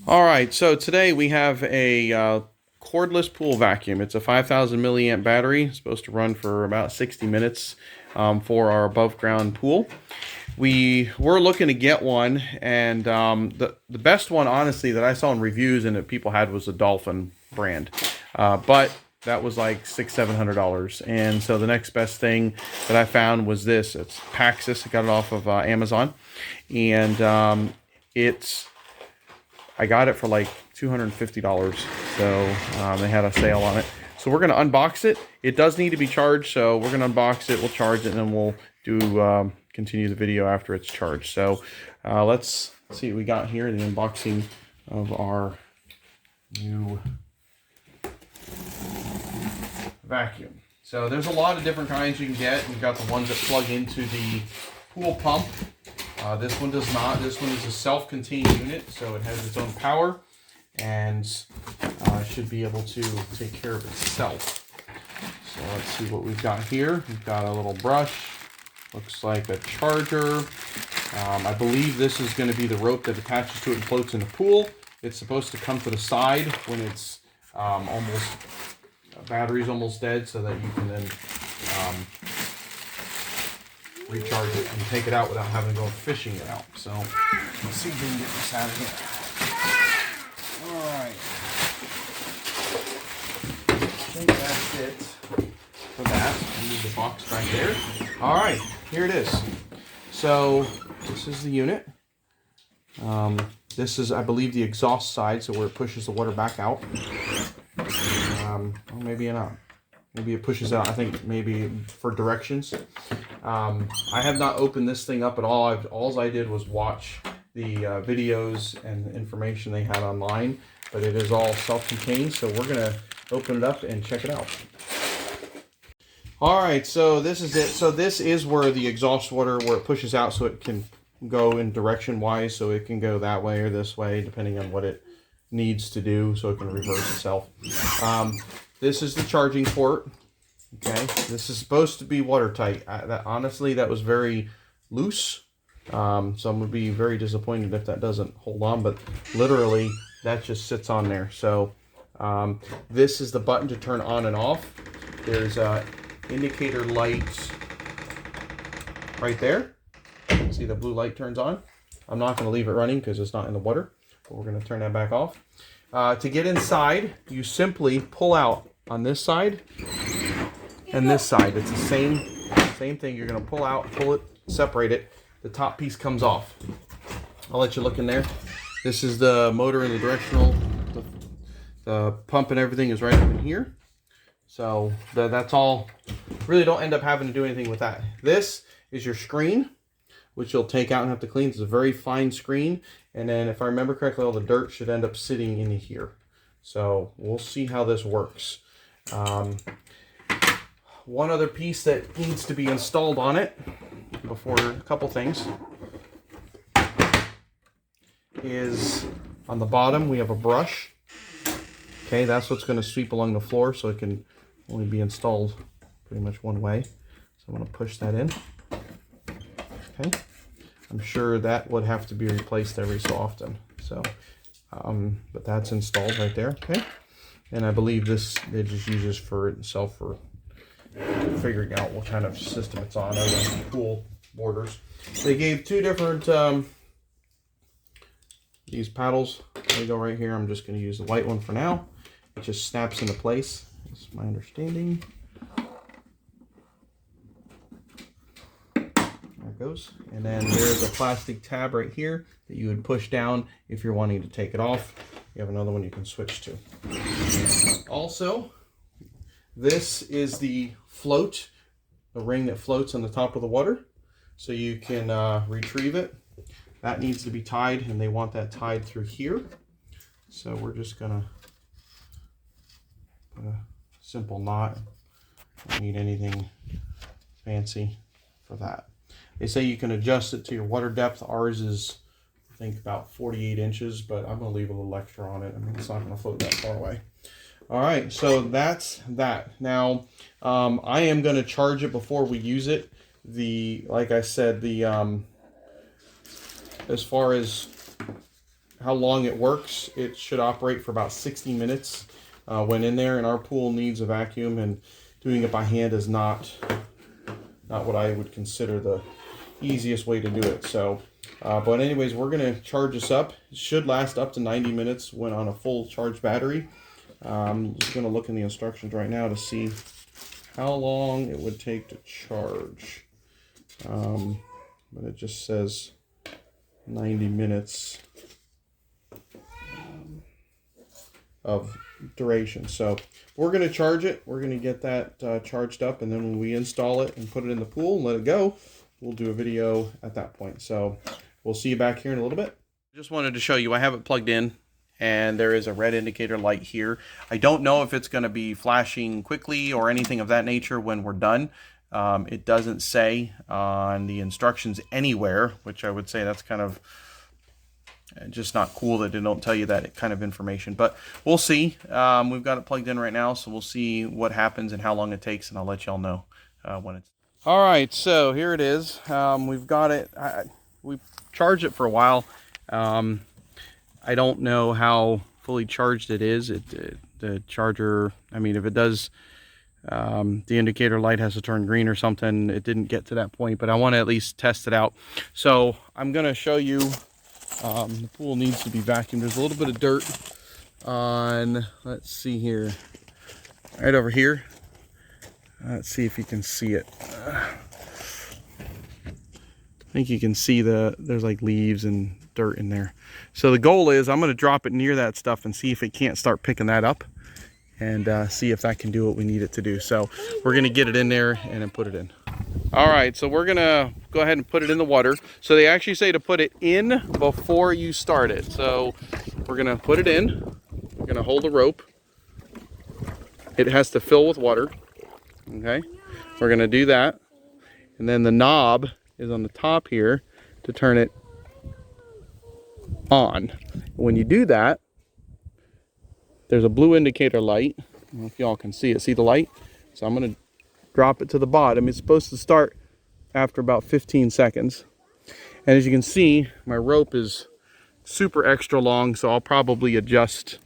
All right, so today we have a cordless pool vacuum. It's a 5,000 milliamp battery. It's supposed to run for about 60 minutes for our above ground pool. We were looking to get one, and the best one, honestly, that I saw in reviews and that people had was the Dolphin brand. But that was like $600–700. And so the next best thing that I found was this. It's Paxcess. I got it off of Amazon. And I got it for like $250, so they had a sale on it. So we're going to unbox it. It does need to be charged, so we're going to unbox it, we'll charge it, and then we'll do continue the video after it's charged. So let's see what we got here, the unboxing of our new vacuum. So there's a lot of different kinds you can get. You've got the ones that plug into the pool pump. This one does not. This one is a self-contained unit, so it has its own power and should be able to take care of itself. So let's see what we've got here. We've got a little brush. Looks like a charger. I believe this is going to be the rope that attaches to it and floats in the pool. It's supposed to come to the side when it's battery's almost dead, so that you can then recharge it and take it out without having to go fishing it out. So let's see if we can get this out of here. Alright. I think that's it for that. I need the box right there. Alright, here it is. So this is the unit. This is, I believe, the exhaust side, so where it pushes the water back out. Or maybe not. Maybe it pushes out, I think maybe for directions. I have not opened this thing up at all. All I did was watch the videos and the information they had online, but it is all self-contained, so we're going to open it up and check it out. Alright, so this is it. So this is where the exhaust water, where it pushes out so it can go in direction-wise, so it can go that way or this way, depending on what it needs to do, so it can reverse itself. This is the charging port. Okay, this is supposed to be watertight. Honestly, that was very loose. So I'm going to be very disappointed if that doesn't hold on, but literally that just sits on there. So this is the button to turn on and off. There's a indicator light right there. See, the blue light turns on. I'm not going to leave it running because it's not in the water, but we're going to turn that back off. To get inside, you simply pull out on this side and this side. It's the same thing. You're going to pull out, pull it, separate it. The top piece comes off. I'll let you look in there. This is the motor and the directional. The pump and everything is right up in here. So that's all. Really don't end up having to do anything with that. This is your screen, which you'll take out and have to clean. It's a very fine screen. And then if I remember correctly, all the dirt should end up sitting in here. So we'll see how this works. One other piece that needs to be installed on it before a couple things is on the bottom we have a brush. Okay, that's what's going to sweep along the floor, so it can only be installed pretty much one way. So I'm going to push that in. Okay, I'm sure that would have to be replaced every so often. So, but that's installed right there. Okay, and I believe this it just uses for itself for figuring out what kind of system it's on, other than pool borders. They gave two different these paddles. They go right here. I'm just going to use the white one for now. It just snaps into place. That's my understanding. There it goes. And then there's a plastic tab right here that you would push down if you're wanting to take it off. You have another one you can switch to. Also, this is the float, the ring that floats on the top of the water, so you can retrieve it. That needs to be tied, and they want that tied through here. So we're just gonna put a simple knot. Don't need anything fancy for that. They say you can adjust it to your water depth. Ours is, I think, about 48 inches, but I'm gonna leave a little extra on it. I mean, it's not gonna float that far away. All right, so that's that. Now, I am going to charge it before we use it. Like I said, as far as how long it works. It should operate for about 60 minutes when in there, and our pool needs a vacuum, and doing it by hand is not what I would consider the easiest way to do it. So but anyways, we're going to charge this up. It should last up to 90 minutes when on a full charged battery. I'm just going to look in the instructions right now to see how long it would take to charge. But it just says 90 minutes of duration. So we're going to charge it. We're going to get that charged up, and then when we install it and put it in the pool and let it go, we'll do a video at that point. So we'll see you back here in a little bit. Just wanted to show you, I have it plugged in, and there is a red indicator light here. I don't know if it's going to be flashing quickly or anything of that nature when we're done. It doesn't say on the instructions anywhere, which I would say that's kind of just not cool that they don't tell you that kind of information. But we'll see. We've got it plugged in right now, so we'll see what happens and how long it takes, and I'll let y'all know when it's... All right, so here it is. We've got it. We charged it for a while. I don't know how fully charged it is. The charger, I mean, if it does, the indicator light has to turn green or something. It didn't get to that point, but I want to at least test it out. So I'm going to show you, the pool needs to be vacuumed. There's a little bit of dirt on, let's see here, right over here. Let's see if you can see it. I think you can see there's like leaves and dirt in there. So the goal is I'm going to drop it near that stuff and see if it can't start picking that up, and see if that can do what we need it to do. So we're going to get it in there and then put it in. All right, so we're going to go ahead and put it in the water. So they actually say to put it in before you start it. So we're going to put it in. We're going to hold the rope. It has to fill with water. Okay, we're going to do that. And then the knob is on the top here to turn it on. When you do that, there's a blue indicator light. I don't know if y'all can see it. See the light? So I'm going to drop it to the bottom. It's supposed to start after about 15 seconds. And as you can see, my rope is super extra long, so I'll probably adjust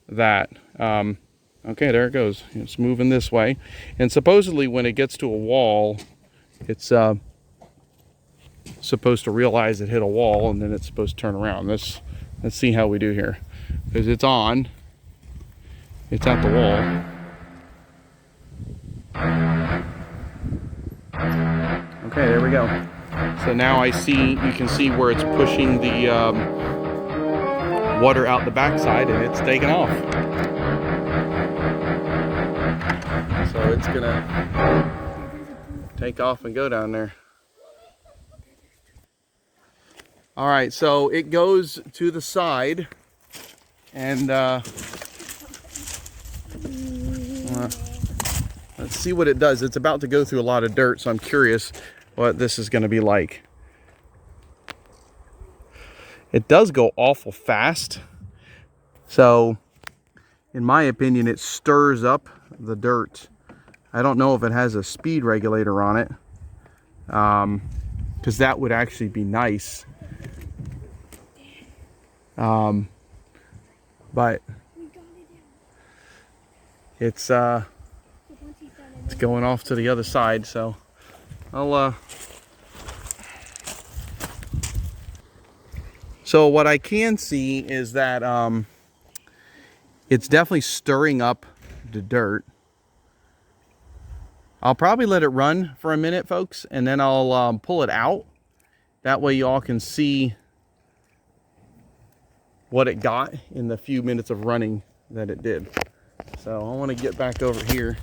that. Okay, there it goes. It's moving this way. And supposedly when it gets to a wall, it's supposed to realize it hit a wall, and then it's supposed to turn around. Let's see how we do here. Because it's on. It's at the wall. Okay, there we go. So now you can see where it's pushing the water out the backside, and it's taking off. So it's gonna take off and go down there. All right, so it goes to the side, and let's see what it does. It's about to go through a lot of dirt, so I'm curious what this is going to be like. It does go awful fast, so in my opinion, it stirs up the dirt. I don't know if it has a speed regulator on it, because that would actually be nice. But it's going off to the other side, so so what I can see is that it's definitely stirring up the dirt. I'll probably let it run for a minute, folks, and then I'll pull it out. That way you all can see what it got in the few minutes of running that it did. So I want to get back over here.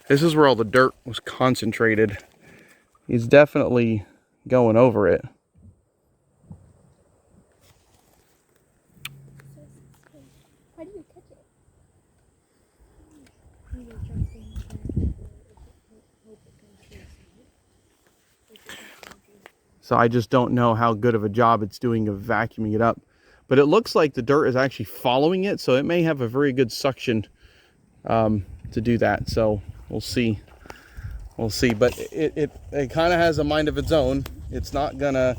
This is where all the dirt was concentrated. He's definitely going over it. How do you catch it? So I just don't know how good of a job it's doing of vacuuming it up. But it looks like the dirt is actually following it, so it may have a very good suction to do that. So we'll see. we'll see. But it kind of has a mind of its own. It's not gonna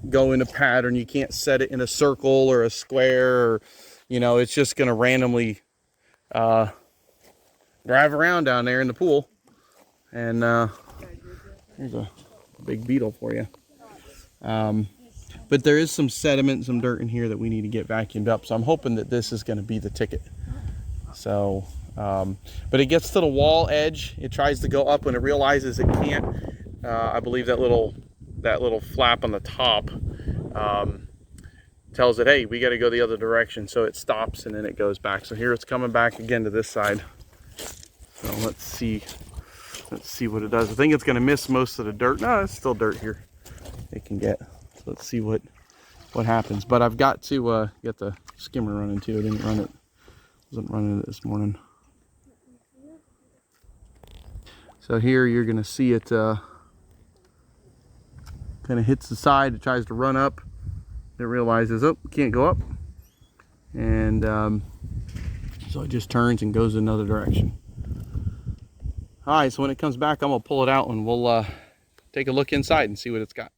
go in a pattern. You can't set it in a circle or a square, or, you know, it's just gonna randomly drive around down there in the pool. And here's a big beetle for you. But there is some sediment, some dirt in here that we need to get vacuumed up. So I'm hoping that this is going to be the ticket. So, but it gets to the wall edge. It tries to go up when it realizes it can't. I believe that little flap on the top tells it, hey, we got to go the other direction. So it stops and then it goes back. So here it's coming back again to this side. So let's see what it does. I think it's going to miss most of the dirt. No, it's still dirt here. It can get. So let's see what happens. But I've got to get the skimmer running too. I didn't run it. Wasn't running it this morning. So here you're going to see it kind of hits the side. It tries to run up. It realizes, oh, can't go up. And so it just turns and goes another direction. All right, so when it comes back, I'm gonna pull it out and we'll take a look inside and see what it's got.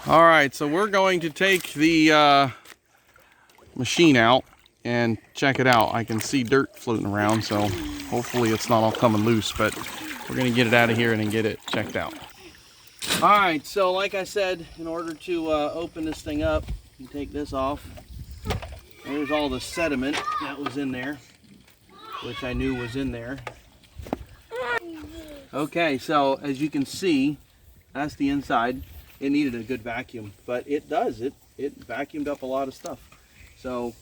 All right, so we're going to take the machine out and check it out. I can see dirt floating around, so hopefully it's not all coming loose, but we're gonna get it out of here and then get it checked out. All right, so like I said, in order to open this thing up, you take this off. There's all the sediment that was in there, which I knew was in there. Okay, so as you can see, that's the inside. It needed a good vacuum, but it does. It vacuumed up a lot of stuff. So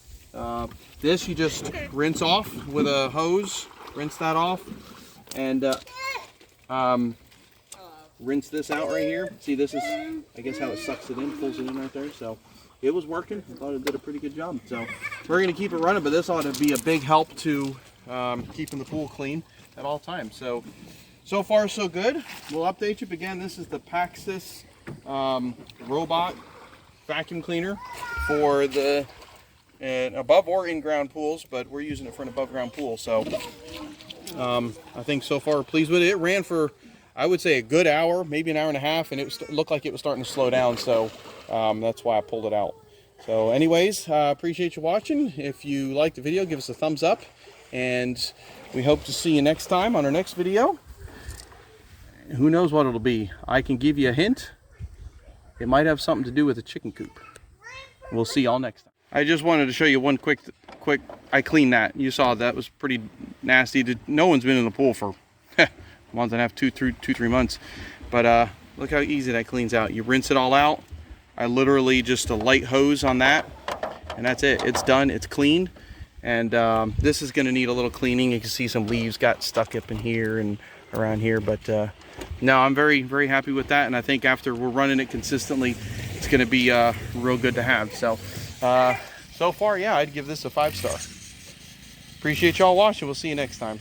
this you just rinse off with a hose. Rinse that off, and rinse this out right here. See, this is, I guess, how it sucks it in, pulls it in right there. So it was working. I thought it did a pretty good job. So we're gonna keep it running, but this ought to be a big help to keeping the pool clean at all times. So far so good. We'll update you. Again, this is the Paxcess robot vacuum cleaner for the above or in-ground pools, but we're using it for an above-ground pool. So I think so far we're pleased with it. It ran for, I would say, a good hour, maybe an hour and a half, and it looked like it was starting to slow down. So that's why I pulled it out. So anyways, appreciate you watching. If you liked the video, give us a thumbs up, and we hope to see you next time on our next video. Who knows what it'll be? I can give you a hint. It might have something to do with a chicken coop. We'll see y'all next time. I just wanted to show you one quick, I cleaned that. You saw that was pretty nasty. No one's been in the pool for a month and a half, 3 months. But look how easy that cleans out. You rinse it all out. I literally just a light hose on that, and that's it. It's done, it's cleaned. And this is gonna need a little cleaning. You can see some leaves got stuck up in here and around here, but no, I'm very, very happy with that. And I think after we're running it consistently, it's gonna be real good to have. So so far, yeah, I'd give this a 5-star. Appreciate y'all watching. We'll see you next time.